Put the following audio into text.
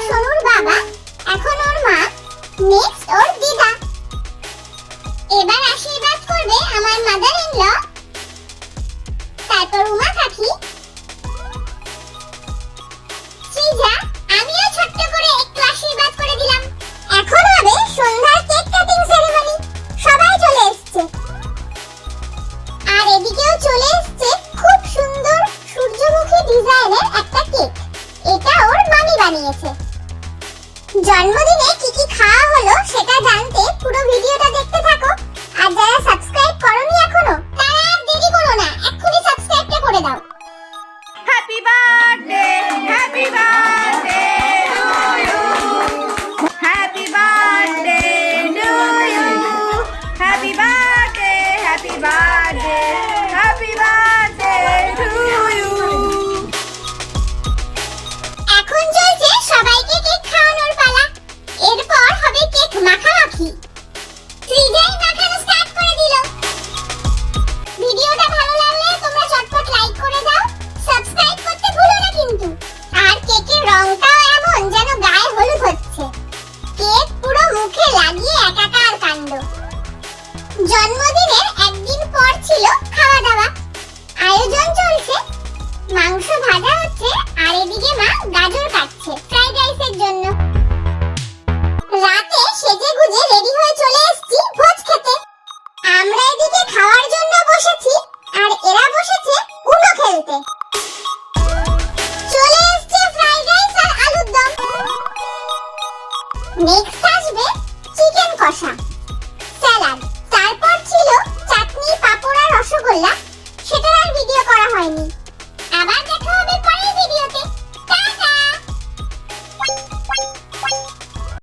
সোনুর বাবা, এখন ওর মা, নেক্সট ওর দিদা। এবার আশীর্বাদ করবে আমার মাদার ইন ল, তারপর উমা কাকি, শ্রীজা। আমিও ছোট্ট করে একটু আশীর্বাদ করে দিলাম। এখন হবে সন্ধ্যার কেক কাটিং সেরেমনি। সবাই চলে এসেছে, আর এদিকেও চলে এসেছে খুব সুন্দর সূর্যমুখী ডিজাইনের একটা কেক। এটা ওর মামি বানিয়েছে। জন্মদিনে কি কি খাওয়া হলো সেটা জানতে পুরো ভিডিওটা দেখতে থাকো। আর যারা সাবস্ক্রাইব করোনি এখনো, তারা আর দেরি করো না, এক্ষুনি সাবস্ক্রাইবটা করে দাও। Happy birthday, happy birthday to you, happy birthday to you, happy birthday, happy birthday, happy birthday to you. এখন চলছে সবাইকে কেক খাওয়ানোর পালা। এরপর হবে কেক মাখামাখি। শ্রীজাই মাখানো স্টার্ট করে দিল। ভিডিওটা ভালো লাগলে তোমরা চটপট লাইক করে দাও, সাবস্ক্রাইব করতে ভুলো না কিন্তু। আর কেকের রংটাও এমন যেন গায়ে হলুদ হচ্ছে। কেক পুরো মুখে লাগিয়ে একাকার কাণ্ড। জন্মদিনের একদিন পর ছিল খাওয়া দাওয়া। আয়োজন চলছে, মাংস ভাজা হচ্ছে, আর এদিকে মা গাজর কাটছে ফ্রাইড রাইসের জন্য। রাতে সেজে গুজে রেডি হয়ে চলে এসেছি ভোজ খেতে। আমরা এদিকে খাওয়ার জন্য বসেছি, আর এরা বসেছে উনো খেলতে। চলে এসেছে ফ্রাইড রাইস আর আলুর দম। নেক্সট আসবে চিকেন কষা, স্যালাড,